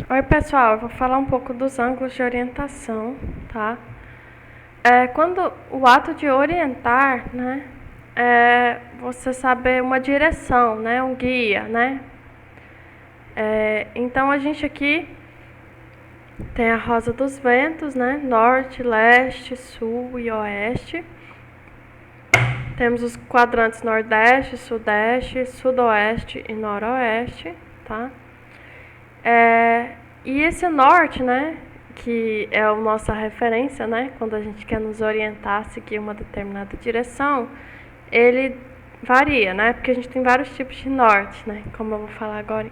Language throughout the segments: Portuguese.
Oi, pessoal, eu vou falar um pouco dos ângulos de orientação, tá? Quando o ato de orientar, né, é você saber uma direção, né, um guia, né? Então a gente aqui tem a rosa dos ventos, né? Norte, leste, sul e oeste. Temos os quadrantes nordeste, sudeste, sudoeste e noroeste, tá? E esse norte, né, que é a nossa referência, né, quando a gente quer nos orientar a seguir uma determinada direção, ele varia, né, porque a gente tem vários tipos de norte, né, como eu vou falar agora.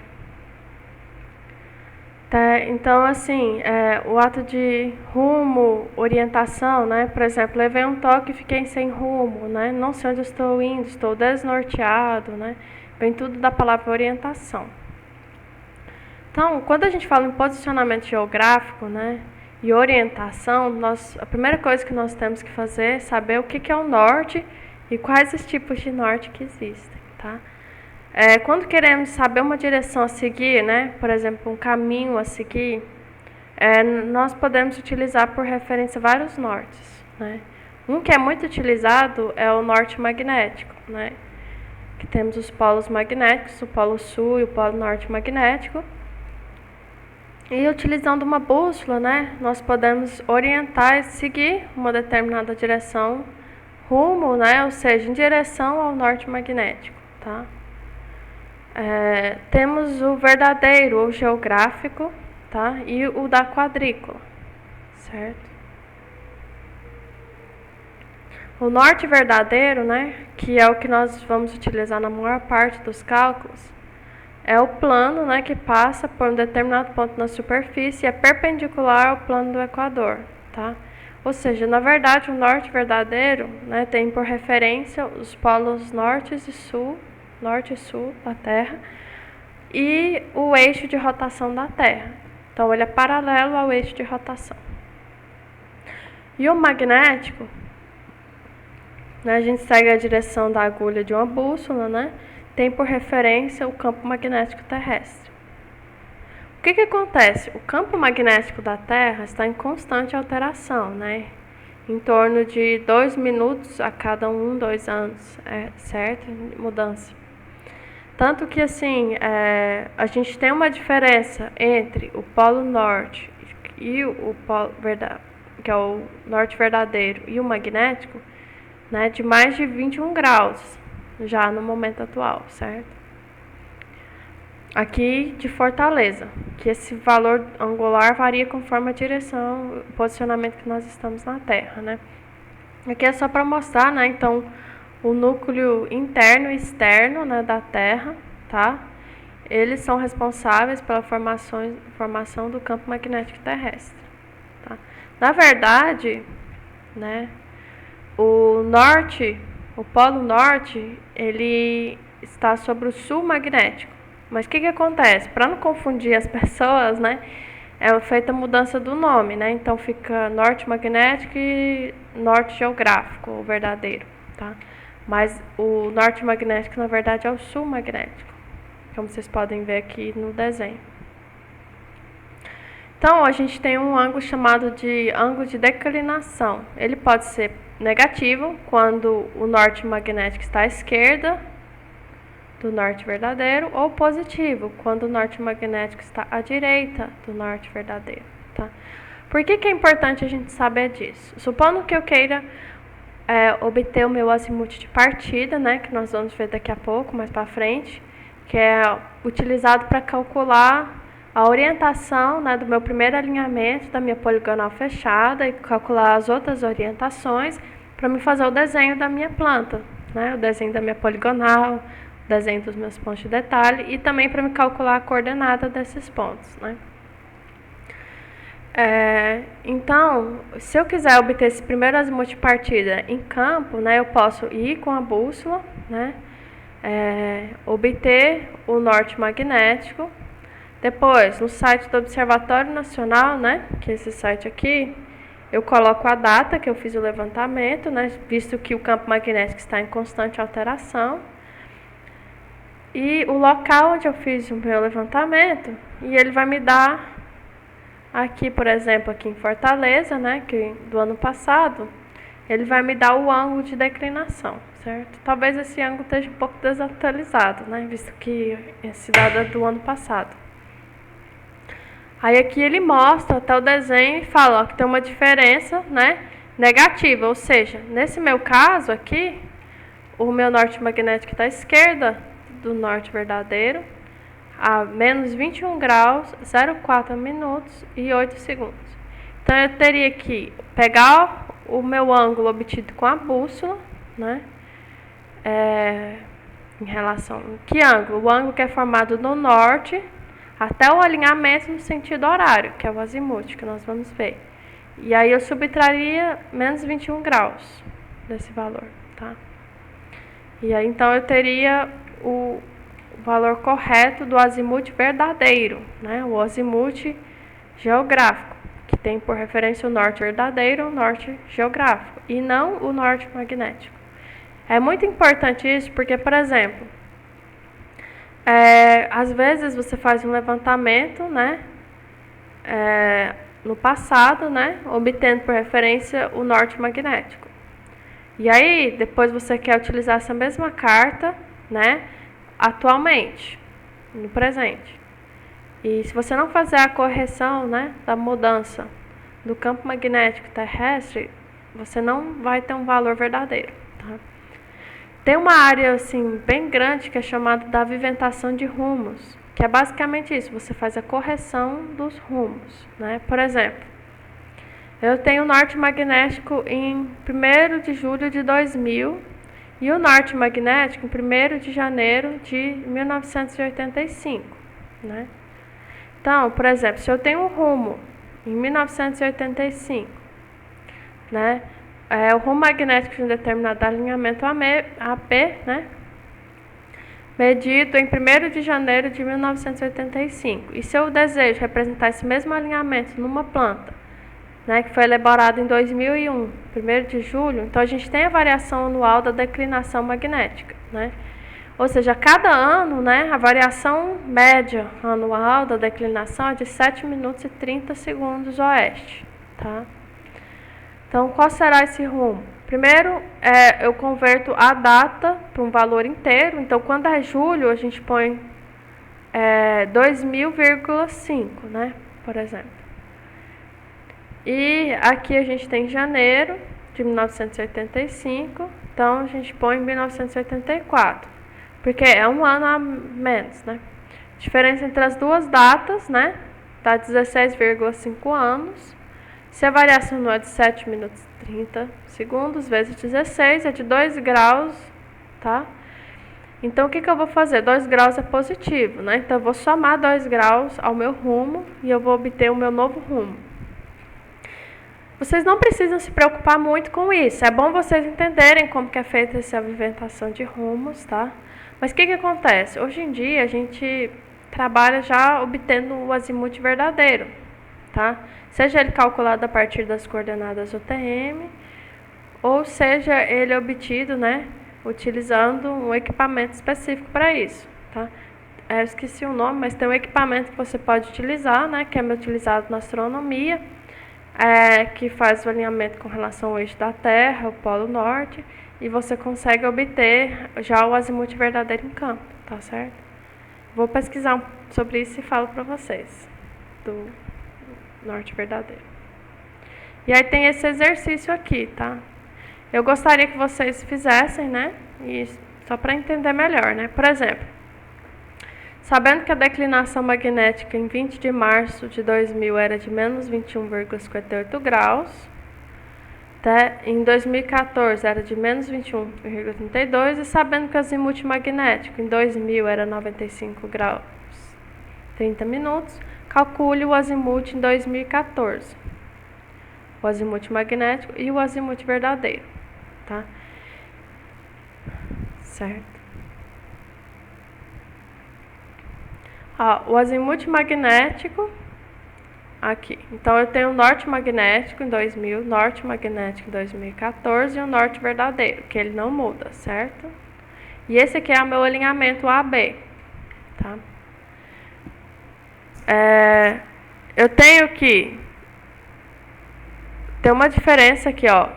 Tá, então, assim, o ato de rumo, orientação, né, por exemplo, levei um toque e fiquei sem rumo, né, não sei onde estou indo, estou desnorteado, né, vem tudo da palavra orientação. Então, quando a gente fala em posicionamento geográfico, né, e orientação, a primeira coisa que nós temos que fazer é saber o que é o norte e quais os tipos de norte que existem, tá? Quando queremos saber uma direção a seguir, né, por exemplo, um caminho a seguir, nós podemos utilizar por referência vários nortes, né? Um que é muito utilizado é o norte magnético, né? Que temos os polos magnéticos, o polo sul e o polo norte magnético. E utilizando uma bússola, né, nós podemos orientar e seguir uma determinada direção, rumo, né, ou seja, em direção ao norte magnético, tá? Temos o verdadeiro ou geográfico, tá? E o da quadrícula, certo? O norte verdadeiro, né, que é o que nós vamos utilizar na maior parte dos cálculos, é o plano, né, que passa por um determinado ponto na superfície e é perpendicular ao plano do equador, tá? Ou seja, na verdade, o norte verdadeiro, né, tem por referência os polos norte e sul da Terra e o eixo de rotação da Terra. Então, ele é paralelo ao eixo de rotação. E o magnético, né, a gente segue a direção da agulha de uma bússola, né? Tem por referência o campo magnético terrestre. O que acontece? O campo magnético da Terra está em constante alteração, né? Em torno de 2 minutos a cada 2 anos, certo? Mudança. Tanto que, assim, a gente tem uma diferença entre o polo norte e o polo que é o norte verdadeiro, e o magnético, né, de mais de 21 graus. Já no momento atual, certo? Aqui de Fortaleza, que esse valor angular varia conforme a direção, o posicionamento que nós estamos na Terra, né? Aqui é só para mostrar, né, então, o núcleo interno e externo, né, da Terra, tá? Eles são responsáveis pela formação do campo magnético terrestre, tá? Na verdade, né, o polo norte, ele está sobre o sul magnético. Mas o que acontece? Para não confundir as pessoas, né, é feita a mudança do nome, né? Então fica norte magnético e norte geográfico, o verdadeiro, tá? Mas o norte magnético, na verdade, é o sul magnético, como vocês podem ver aqui no desenho. Então, a gente tem um ângulo chamado de ângulo de declinação. Ele pode ser negativo, quando o norte magnético está à esquerda do norte verdadeiro, ou positivo, quando o norte magnético está à direita do norte verdadeiro, tá? Por que é importante a gente saber disso? Supondo que eu queira obter o meu azimuth de partida, né, que nós vamos ver daqui a pouco, mais para frente, que é utilizado para calcular a orientação, né, do meu primeiro alinhamento da minha poligonal fechada e calcular as outras orientações para me fazer o desenho da minha planta, né, o desenho da minha poligonal, o desenho dos meus pontos de detalhe e também para me calcular a coordenada desses pontos, né. Então, se eu quiser obter esse primeiro azimuth de partida em campo, né, eu posso ir com a bússola, né, obter o norte magnético. Depois, no site do Observatório Nacional, né, que é esse site aqui, eu coloco a data que eu fiz o levantamento, né, visto que o campo magnético está em constante alteração, e o local onde eu fiz o meu levantamento, e ele vai me dar Aqui, por exemplo, aqui em Fortaleza, né, que do ano passado, ele vai me dar o ângulo de declinação, certo? Talvez esse ângulo esteja um pouco desatualizado, né, visto que esse dado é do ano passado. Aí aqui ele mostra até o desenho e fala, ó, que tem uma diferença, né, negativa, ou seja, nesse meu caso aqui, o meu norte magnético está à esquerda do norte verdadeiro, a menos 21 graus, 0,4 minutos e 8 segundos. Então eu teria que pegar o meu ângulo obtido com a bússola, né, em relação a que ângulo? O ângulo que é formado no norte até o alinhamento no sentido horário, que é o azimuth, que nós vamos ver. E aí eu subtraria menos 21 graus desse valor, tá? E aí então eu teria o valor correto do azimuth verdadeiro, né? O azimuth geográfico, que tem por referência o norte verdadeiro, o norte geográfico, e não o norte magnético. É muito importante isso porque, por exemplo, às vezes você faz um levantamento, né, no passado, né, obtendo por referência o norte magnético. E aí, depois você quer utilizar essa mesma carta, né, atualmente, no presente. E se você não fazer a correção, né, da mudança do campo magnético terrestre, você não vai ter um valor verdadeiro, tá? Tem uma área assim bem grande que é chamada da aviventação de rumos, que é basicamente isso, você faz a correção dos rumos, né? Por exemplo, eu tenho o norte magnético em 1º de julho de 2000 e o norte magnético em 1º de janeiro de 1985, né? Então, por exemplo, se eu tenho um rumo em 1985, né? O rumo magnético de um determinado alinhamento AP, né, medido em 1º de janeiro de 1985. E se eu desejo representar esse mesmo alinhamento numa planta, né, que foi elaborada em 2001, 1º de julho, então a gente tem a variação anual da declinação magnética, né? Ou seja, cada ano, né, a variação média anual da declinação é de 7 minutos e 30 segundos oeste, tá? Então, qual será esse rumo? Primeiro, eu converto a data para um valor inteiro. Então, quando é julho, a gente põe 2000,5, né? Por exemplo. E aqui a gente tem janeiro de 1985. Então, a gente põe 1984. Porque é um ano a menos, né? A diferença entre as duas datas, né? Dá 16,5 anos. Se a variação não é de 7 minutos e 30 segundos vezes 16, é de 2 graus, tá? Então, o que eu vou fazer? 2 graus é positivo, né? Então, eu vou somar 2 graus ao meu rumo e eu vou obter o meu novo rumo. Vocês não precisam se preocupar muito com isso. É bom vocês entenderem como que é feita essa aviventação de rumos, tá? Mas o que acontece? Hoje em dia, a gente trabalha já obtendo o azimuth verdadeiro, tá? Seja ele calculado a partir das coordenadas UTM, ou seja ele obtido, né, utilizando um equipamento específico para isso, tá? Eu esqueci o nome, mas tem um equipamento que você pode utilizar, né, que é utilizado na astronomia, que faz o alinhamento com relação ao eixo da Terra, o Polo Norte, e você consegue obter já o azimuth verdadeiro em campo, tá certo? Vou pesquisar sobre isso e falo para vocês do norte verdadeiro. E aí tem esse exercício aqui, tá? Eu gostaria que vocês fizessem, né? E só para entender melhor, né? Por exemplo, sabendo que a declinação magnética em 20 de março de 2000 era de menos 21,58 graus, tá? Em 2014 era de menos 21,32 e sabendo que o azimuth magnético em 2000 era 95 graus 30 minutos, calcule o azimuth em 2014, o azimuth magnético e o azimuth verdadeiro, tá? Certo? O azimuth magnético, aqui. Então, eu tenho o norte magnético em 2000, norte magnético em 2014 e o norte verdadeiro, que ele não muda, certo? E esse aqui é o meu alinhamento AB, tá? eu tenho que ter uma diferença aqui, ó.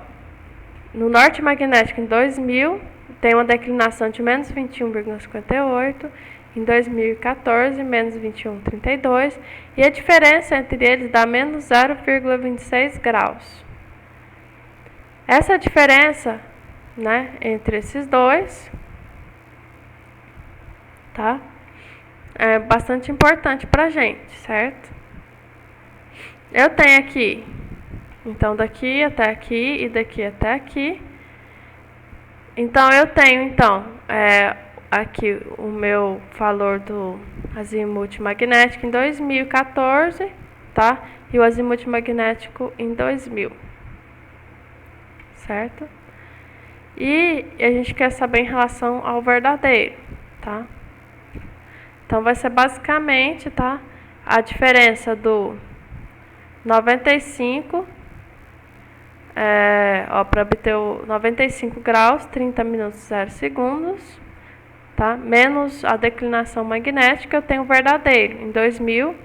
No norte magnético em 2000, tem uma declinação de menos 21,58. Em 2014, menos 21,32. E a diferença entre eles dá menos 0,26 graus. Essa diferença, né, entre esses dois, tá? É bastante importante pra gente, certo? Eu tenho aqui, então daqui até aqui e daqui até aqui. Então eu tenho aqui o meu valor do azimuth magnético em 2014, tá? E o azimuth magnético em 2000, certo? E a gente quer saber em relação ao verdadeiro, tá? Então vai ser basicamente, tá? A diferença do 95, para obter o 95 graus, 30 minutos 0 segundos, tá? Menos a declinação magnética, eu tenho o verdadeiro em 2000.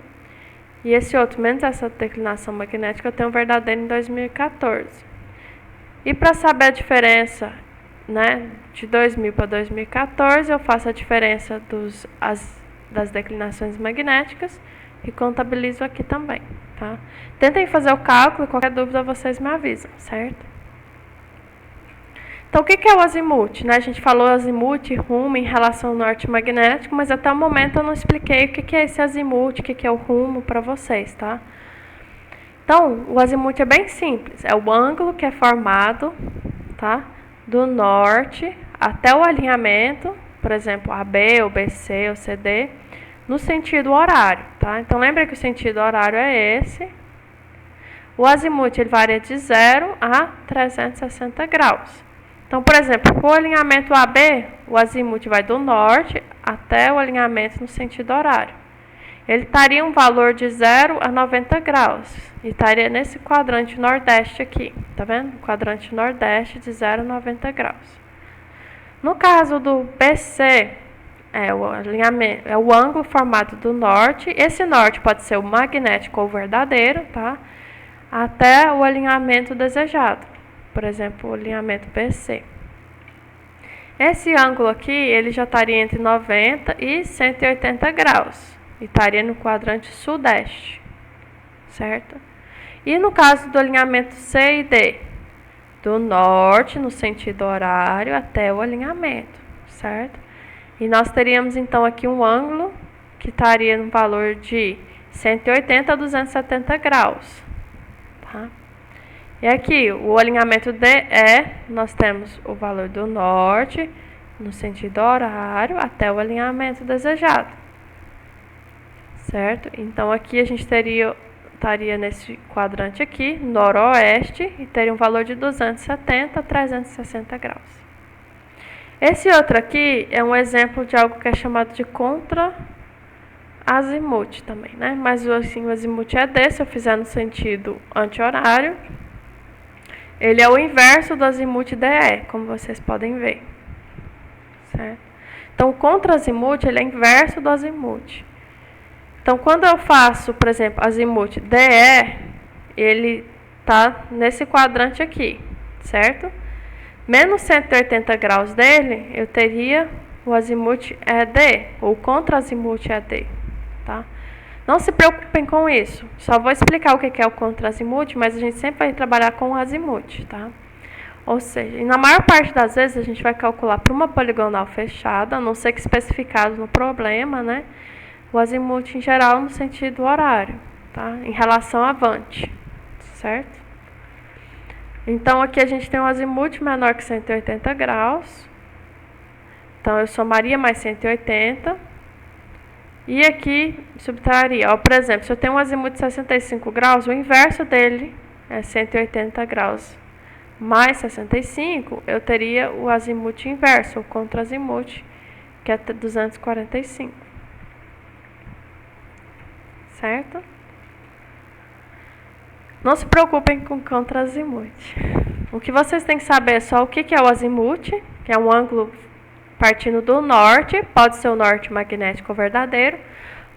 E esse outro, menos essa declinação magnética, eu tenho o verdadeiro em 2014. E para saber a diferença, né, de 2000 para 2014, eu faço a diferença das declinações magnéticas e contabilizo aqui também, tá? Tentem fazer o cálculo, qualquer dúvida vocês me avisam, certo? Então, o que é o azimuth? Né? A gente falou azimuth, rumo em relação ao norte magnético, mas até o momento eu não expliquei o que é esse azimuth, o que é o rumo para vocês, tá? Então, o azimuth é bem simples, é o ângulo que é formado, tá, do norte até o alinhamento, por exemplo, AB, ou BC, ou CD, no sentido horário, tá? Então, lembra que o sentido horário é esse. O azimuth ele varia de 0 a 360 graus. Então, por exemplo, o alinhamento AB, o azimuth vai do norte até o alinhamento no sentido horário. Ele estaria um valor de 0 a 90 graus. E estaria nesse quadrante nordeste aqui. Tá vendo? Quadrante nordeste de 0 a 90 graus. No caso do BC, é o ângulo formado do norte. Esse norte pode ser o magnético ou verdadeiro, tá? Até o alinhamento desejado. Por exemplo, o alinhamento BC. Esse ângulo aqui, ele já estaria entre 90 e 180 graus. E estaria no quadrante sudeste, certo? E no caso do alinhamento C e D, do norte no sentido horário até o alinhamento, certo? E nós teríamos então aqui um ângulo que estaria no valor de 180 a 270 graus, tá? E aqui, o alinhamento DE, nós temos o valor do norte no sentido horário até o alinhamento desejado. Certo? Então, aqui a gente estaria nesse quadrante aqui, noroeste, e teria um valor de 270 a 360 graus. Esse outro aqui é um exemplo de algo que é chamado de contra-azimuth também, né? Mas assim, o azimuth é desse, se eu fizer no sentido anti-horário. Ele é o inverso do azimuth DE, como vocês podem ver. Certo? Então, o contra-azimuth, ele é inverso do azimuth. Então, quando eu faço, por exemplo, azimuth DE, ele está nesse quadrante aqui, certo? Menos 180 graus dele, eu teria o azimuth ED, ou contra-azimuth ED, tá? Não se preocupem com isso, só vou explicar o que é o contra-azimuth, mas a gente sempre vai trabalhar com o azimuth, tá? Ou seja, e na maior parte das vezes a gente vai calcular para uma poligonal fechada, a não ser que especificado no problema, né? O azimuth em geral no sentido horário, tá? Em relação a avante, certo? Então aqui a gente tem um azimuth menor que 180 graus. Então eu somaria mais 180. E aqui subtraria, ó, por exemplo, se eu tenho um azimuth de 65 graus, o inverso dele é 180 graus mais 65, eu teria o azimuth inverso, o contra-azimuth, que é 245. Certo? Não se preocupem com contra-azimuth. O que vocês têm que saber é só o que é o azimuth, que é um ângulo partindo do norte, pode ser o norte magnético ou verdadeiro,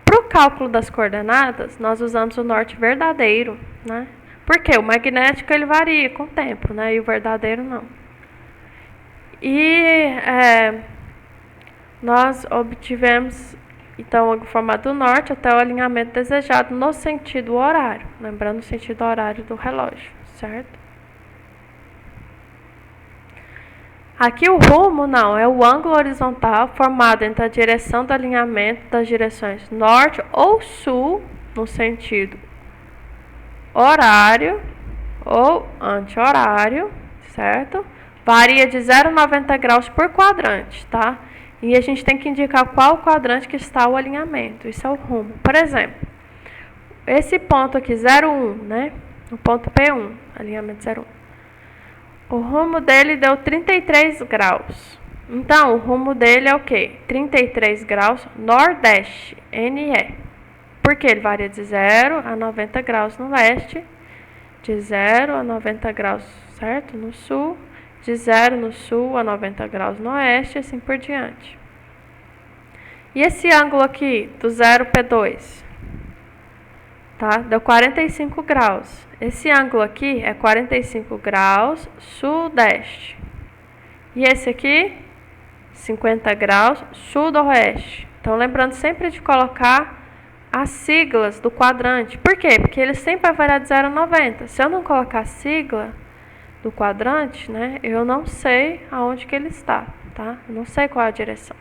para Para o cálculo das coordenadas, nós usamos o norte verdadeiro, né? Porque o magnético ele varia com o tempo, né? E o verdadeiro não. E nós obtivemos, então, o formato do norte até o alinhamento desejado no sentido horário. Lembrando o sentido horário do relógio, certo? Aqui o rumo não, é o ângulo horizontal formado entre a direção do alinhamento das direções norte ou sul, no sentido horário ou anti-horário, certo? Varia de 0 a 90 graus por quadrante, tá? E a gente tem que indicar qual quadrante que está o alinhamento, isso é o rumo. Por exemplo, esse ponto aqui, 0,1, né? O ponto P1, alinhamento 0,1. O rumo dele deu 33 graus. Então, o rumo dele é o quê? 33 graus nordeste, NE. Porque ele varia de 0 a 90 graus no leste, de 0 a 90 graus, certo? No sul, de 0 no sul a 90 graus no oeste, e assim por diante. E esse ângulo aqui, do 0 P2? Tá? Deu 45 graus. Esse ângulo aqui é 45 graus sudeste. E esse aqui, 50 graus sudoeste. Então, lembrando sempre de colocar as siglas do quadrante. Por quê? Porque ele sempre vai variar de 0 a 90. Se eu não colocar a sigla do quadrante, né, eu não sei aonde que ele está, tá? Eu não sei qual é a direção.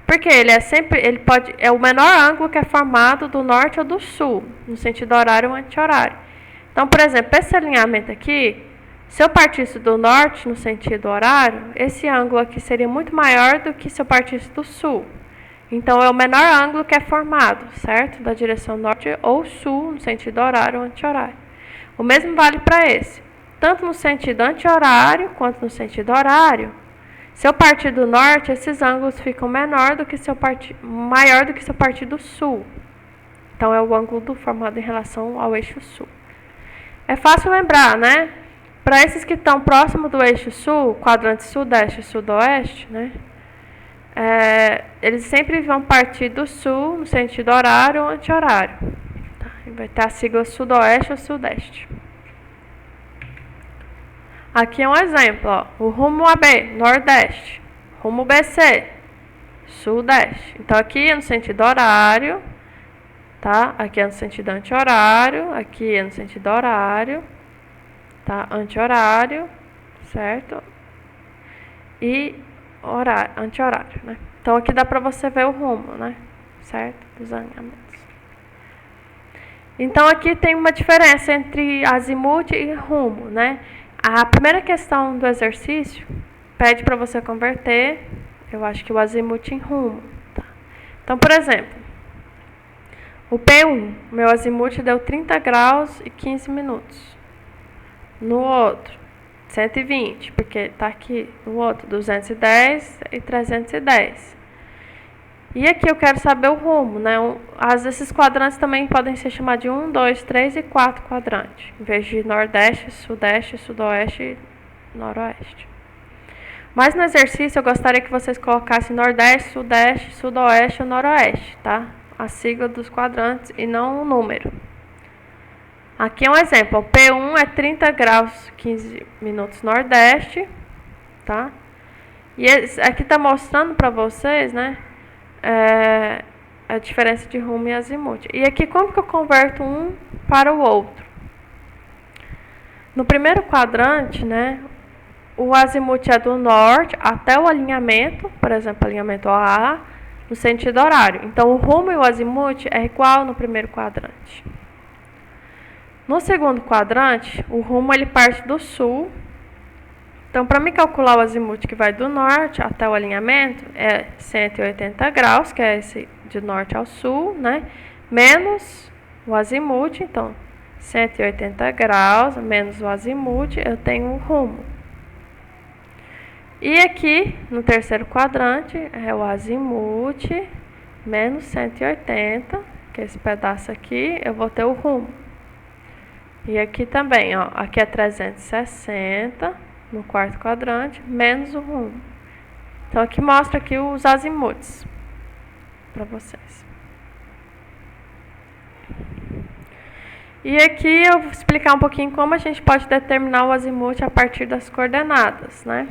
Porque ele é o menor ângulo que é formado do norte ou do sul, no sentido horário ou anti-horário. Então, por exemplo, esse alinhamento aqui, se eu partisse do norte no sentido horário, esse ângulo aqui seria muito maior do que se eu partisse do sul. Então, é o menor ângulo que é formado, certo? Da direção norte ou sul, no sentido horário ou anti-horário. O mesmo vale para esse. Tanto no sentido anti-horário quanto no sentido horário. Se eu partir do norte, esses ângulos ficam maior do que se eu partir do sul. Então, é o ângulo formado em relação ao eixo sul. É fácil lembrar, né? Para esses que estão próximo do eixo sul, quadrante sudeste e sudoeste, né? Eles sempre vão partir do sul, no sentido horário ou anti-horário. Tá? E vai ter a sigla sudoeste ou sudeste. Aqui é um exemplo, ó. O rumo AB, nordeste. Rumo BC, sudeste. Então, aqui é no sentido horário, tá? Aqui é no sentido anti-horário, aqui é no sentido horário, tá? Anti-horário, certo? E horário, anti-horário, né? Então, aqui dá pra você ver o rumo, né? Certo? Dos alinhamentos. Então, aqui tem uma diferença entre azimuth e rumo, né? A primeira questão do exercício pede para você converter, eu acho que o azimuth em rumo. Tá? Então, por exemplo, o P1, meu azimuth deu 30 graus e 15 minutos. No outro, 120, porque está aqui. No outro, 210 e 310. E aqui eu quero saber o rumo, né? Esses quadrantes também podem ser chamados de 1, 2, 3 e 4 quadrantes, em vez de nordeste, sudeste, sudoeste e noroeste. Mas no exercício eu gostaria que vocês colocassem nordeste, sudeste, sudoeste ou noroeste, tá? A sigla dos quadrantes e não o número. Aqui é um exemplo, o P1 é 30 graus 15 minutos nordeste, tá? E aqui está mostrando para vocês, né? A diferença de rumo e azimuth. E aqui, como que eu converto um para o outro? No primeiro quadrante, né, o azimuth é do norte até o alinhamento, por exemplo, alinhamento OA, no sentido horário. Então, o rumo e o azimuth é igual no primeiro quadrante. No segundo quadrante, o rumo ele parte do sul. Então, para me calcular o azimuth que vai do norte até o alinhamento, é 180 graus, que é esse de norte ao sul, né? Menos o azimuth, então, 180 graus, menos o azimuth, eu tenho o rumo. E aqui, no terceiro quadrante, é o azimuth, menos 180, que é esse pedaço aqui, eu vou ter o rumo. E aqui também, ó, aqui é 360, no quarto quadrante, menos o rumo. Então, aqui mostra aqui os azimuths para vocês. E aqui eu vou explicar um pouquinho como a gente pode determinar o azimuth a partir das coordenadas, né?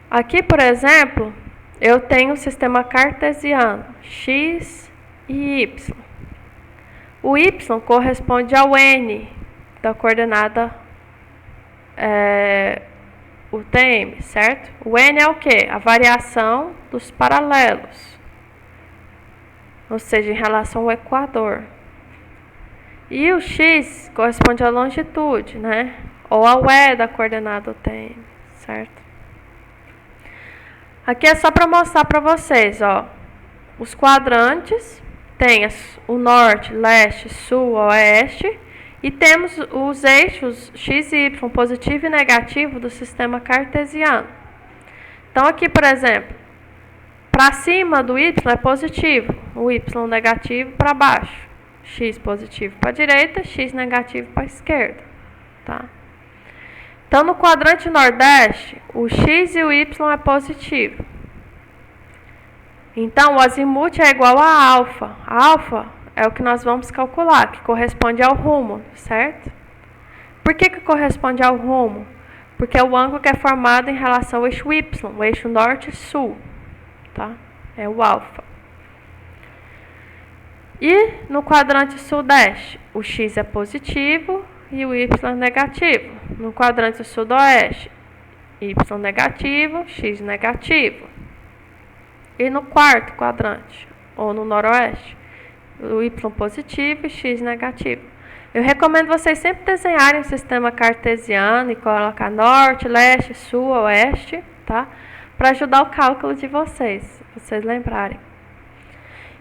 Aqui, por exemplo, eu tenho o sistema cartesiano, x e y. O y corresponde ao n da coordenada UTM, certo? O n é o quê? A variação dos paralelos, ou seja, em relação ao equador. E o x corresponde à longitude, né? Ou ao e da coordenada UTM, certo? Aqui é só para mostrar para vocês, ó. Os quadrantes tem o norte, leste, sul, oeste. E temos os eixos x e y, positivo e negativo do sistema cartesiano. Então aqui, por exemplo, para cima do y é positivo, o y negativo para baixo, x positivo para a direita, x negativo para a esquerda. Tá? Então no quadrante nordeste, o x e o y é positivo. Então o azimuth é igual a alfa. Alfa é o que nós vamos calcular, que corresponde ao rumo, certo? Por que corresponde ao rumo? Porque é o ângulo que é formado em relação ao eixo y, o eixo norte e sul, tá? É o alfa. E no quadrante sudeste, o x é positivo e o y é negativo. No quadrante sudoeste, y negativo, x negativo. E no quarto quadrante, ou no noroeste, o y positivo e x negativo. Eu recomendo vocês sempre desenharem o sistema cartesiano e colocar norte, leste, sul, oeste, tá? Para ajudar o cálculo de vocês lembrarem.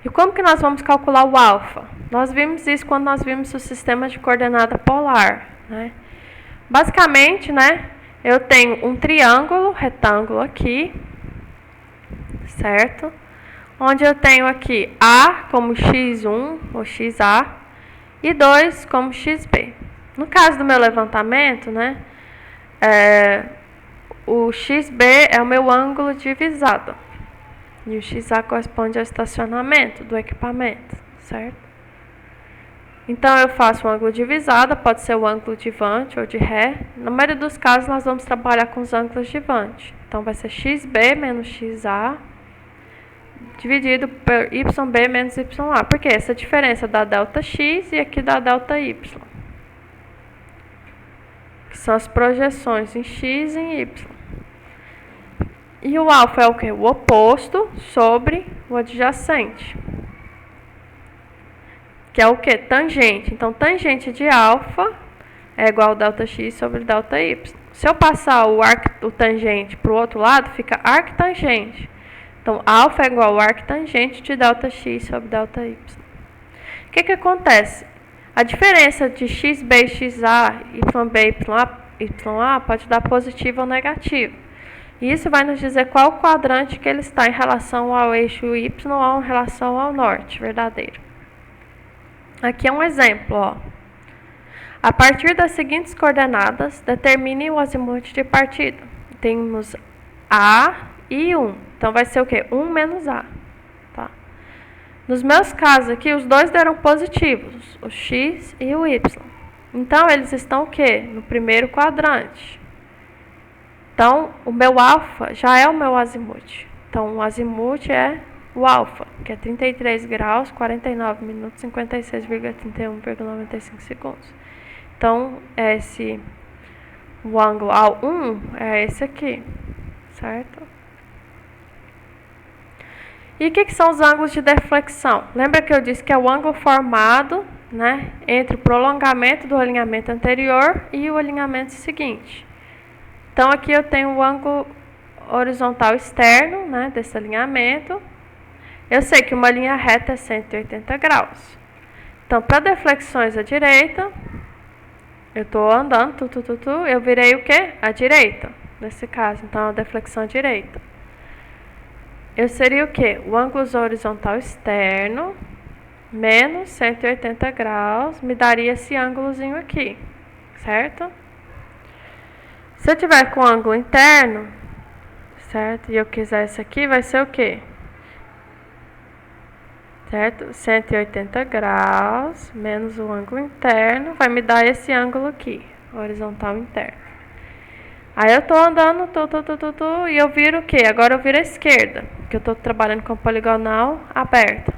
E como que nós vamos calcular o alfa? Nós vimos isso quando nós vimos o sistema de coordenada polar, né? Basicamente, né, eu tenho um triângulo retângulo aqui, certo? Onde eu tenho aqui A como x1 ou xa e 2 como xb. No caso do meu levantamento, né, o xb é o meu ângulo divisado e o xa corresponde ao estacionamento do equipamento, certo? Então eu faço um ângulo divisado, pode ser o ângulo de Vant ou de Ré. Na maioria dos casos nós vamos trabalhar com os ângulos de Vant. Então vai ser xb menos xa dividido por yb menos ya. Por quê? Essa diferença da delta x e aqui da delta y. Que são as projeções em x e em y. E o alfa é o quê? O oposto sobre o adjacente. Que é o quê? Tangente. Então, tangente de alfa é igual a delta x sobre delta y. Se eu passar o tangente para o outro lado, fica arctangente. Então, alfa é igual ao arctangente de delta x sobre delta y. O que acontece? A diferença de xb e xa, yb e ya pode dar positivo ou negativo. E isso vai nos dizer qual quadrante que ele está em relação ao eixo y ou em relação ao norte, verdadeiro. Aqui é um exemplo, ó. A partir das seguintes coordenadas, determine o azimuth de partida. Temos A e 1. Então, vai ser o quê? 1 menos A. Tá? Nos meus casos aqui, os dois deram positivos, o x e o y. Então, eles estão o quê? No primeiro quadrante. Então, o meu alfa já é o meu azimuth. Então, o azimuth é o alfa, que é 33 graus, 49 minutos, 56,31,95 segundos. Então, o ângulo A1 é esse aqui, certo? E o que são os ângulos de deflexão? Lembra que eu disse que é o ângulo formado, né, entre o prolongamento do alinhamento anterior e o alinhamento seguinte. Então, aqui eu tenho o ângulo horizontal externo, né, desse alinhamento. Eu sei que uma linha reta é 180 graus. Então, para deflexões à direita, eu estou andando, eu virei o quê? À direita, nesse caso. Então, a deflexão à direita. Eu seria o quê? O ângulo horizontal externo menos 180 graus me daria esse ângulozinho aqui, certo? Se eu tiver com ângulo interno, certo? E eu quiser esse aqui, vai ser o quê? certo? 180 graus menos o ângulo interno vai me dar esse ângulo aqui, horizontal interno. Aí eu tô andando, e eu viro o quê? Agora eu viro a esquerda, porque eu tô trabalhando com poligonal aberta.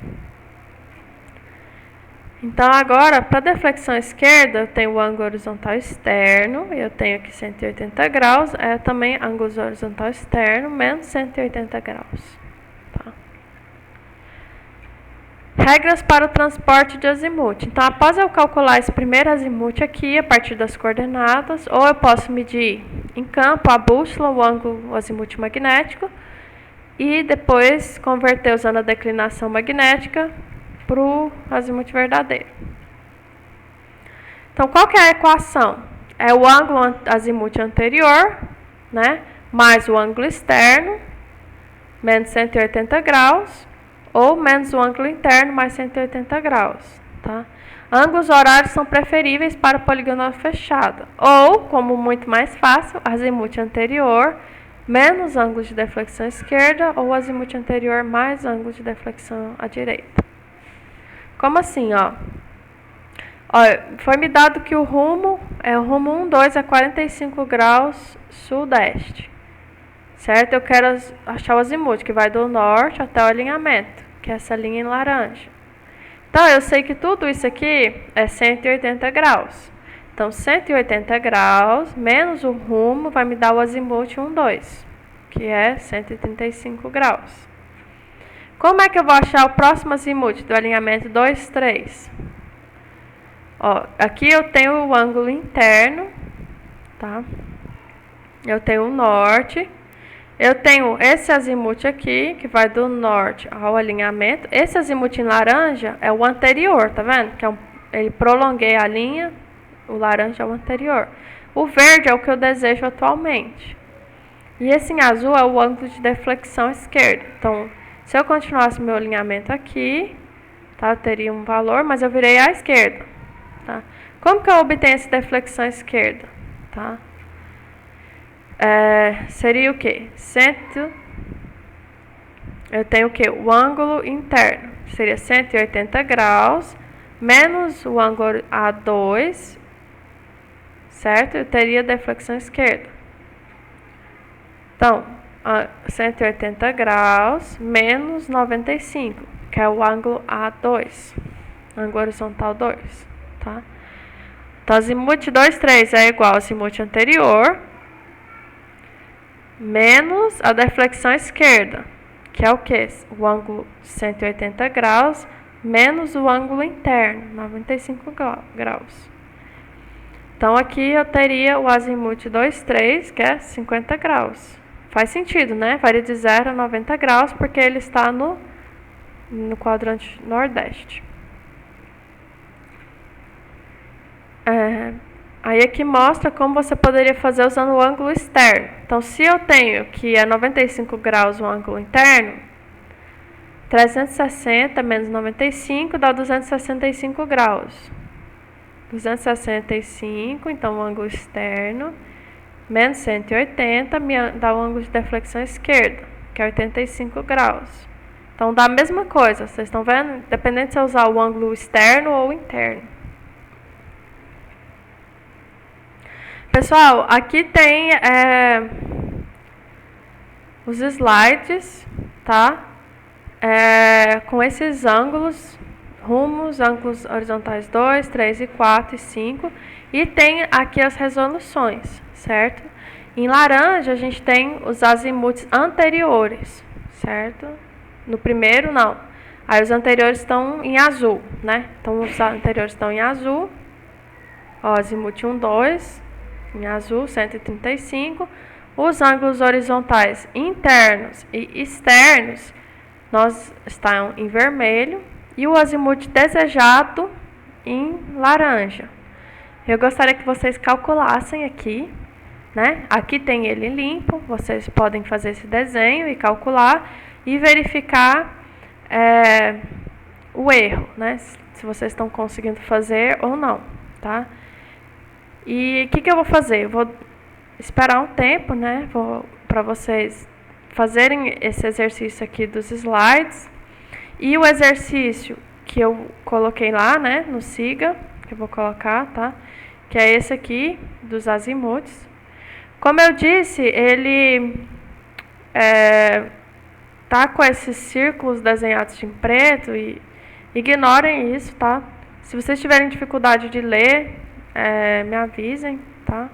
Então agora, para deflexão esquerda, eu tenho o ângulo horizontal externo, eu tenho aqui 180 graus, é também ângulo horizontal externo, menos 180 graus. Tá? Regras para o transporte de azimuth. Então, após eu calcular esse primeiro azimuth aqui, a partir das coordenadas, ou eu posso medir em campo a bússola, o ângulo azimuth magnético, e depois converter usando a declinação magnética para o azimuth verdadeiro. Então, qual que é a equação? É o ângulo azimuth anterior, né, mais o ângulo externo, menos 180 graus, ou menos o ângulo interno, mais 180 graus. Tá? Ângulos horários são preferíveis para o poligonal fechado. Ou, como muito mais fácil, azimuth anterior, menos ângulo de deflexão esquerda, ou azimuth anterior, mais ângulo de deflexão à direita. Como assim, ó? Foi me dado que o rumo 1, 2 a 45 graus sudeste. Certo? Eu quero achar o azimuth, que vai do norte até o alinhamento, que é essa linha em laranja. Então, eu sei que tudo isso aqui é 180 graus. Então, 180 graus menos o rumo vai me dar o azimuth 1, 2, que é 135 graus. Como é que eu vou achar o próximo azimuth do alinhamento 2, 3? Aqui eu tenho o ângulo interno, tá? Eu tenho o norte. Eu tenho esse azimuth aqui, que vai do norte ao alinhamento. Esse azimuth em laranja é o anterior, tá vendo? Que ele prolonguei a linha, o laranja é o anterior. O verde é o que eu desejo atualmente. E esse em azul é o ângulo de deflexão esquerda. Então, se eu continuasse meu alinhamento aqui, tá, eu teria um valor, mas eu virei à esquerda. Tá? Como que eu obtenho essa deflexão esquerda? Tá? Seria o quê? Eu tenho o quê? O ângulo interno. Seria 180 graus, menos o ângulo A2, certo? Eu teria deflexão esquerda. Então, 180 graus menos 95, que é o ângulo A2, ângulo horizontal 2, tá? Então, azimuth 2, 3 é igual ao azimuth anterior, menos a deflexão esquerda, que é o que? O ângulo 180 graus, menos o ângulo interno, 95 graus. Então, aqui eu teria o azimuth 2, 3, que é 50 graus. Faz sentido, né? Varia de 0 a 90 graus, porque ele está no quadrante nordeste. Aí aqui mostra como você poderia fazer usando o ângulo externo. Então, se eu tenho que é 95 graus o ângulo interno, 360 menos 95 dá 265 graus. 265, então o ângulo externo, menos 180 me dá o ângulo de deflexão esquerda, que é 85 graus. Então, dá a mesma coisa, vocês estão vendo? Dependendo se eu usar o ângulo externo ou interno. Pessoal, aqui tem os slides, tá? Com esses ângulos, rumos, ângulos horizontais 2, 3 e 4 e 5. E tem aqui as resoluções, certo? Em laranja, a gente tem os azimuths anteriores, certo? No primeiro, não. Aí os anteriores estão em azul, né? Então, os anteriores estão em azul. Azimuth 1, 2... em azul, 135. Os ângulos horizontais internos e externos estão em vermelho. E o azimuth desejado em laranja. Eu gostaria que vocês calculassem aqui, né? Aqui tem ele limpo. Vocês podem fazer esse desenho e calcular e verificar o erro, né? Se vocês estão conseguindo fazer ou não, tá? E o que eu vou fazer? Eu vou esperar um tempo, né, para vocês fazerem esse exercício aqui dos slides. E o exercício que eu coloquei lá, né, no SIGA, que eu vou colocar, tá? Que é esse aqui, dos azimuths. Como eu disse, ele tá com esses círculos desenhados em preto e ignorem isso, tá? Se vocês tiverem dificuldade de ler, me avisem, tá?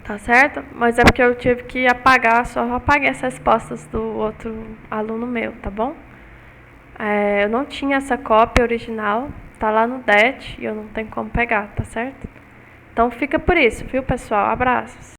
Tá certo? Mas é porque eu tive que apagar, só apaguei as respostas do outro aluno meu, tá bom? Eu não tinha essa cópia original, tá lá no DET e eu não tenho como pegar, tá certo? Então fica por isso, viu, pessoal? Abraços.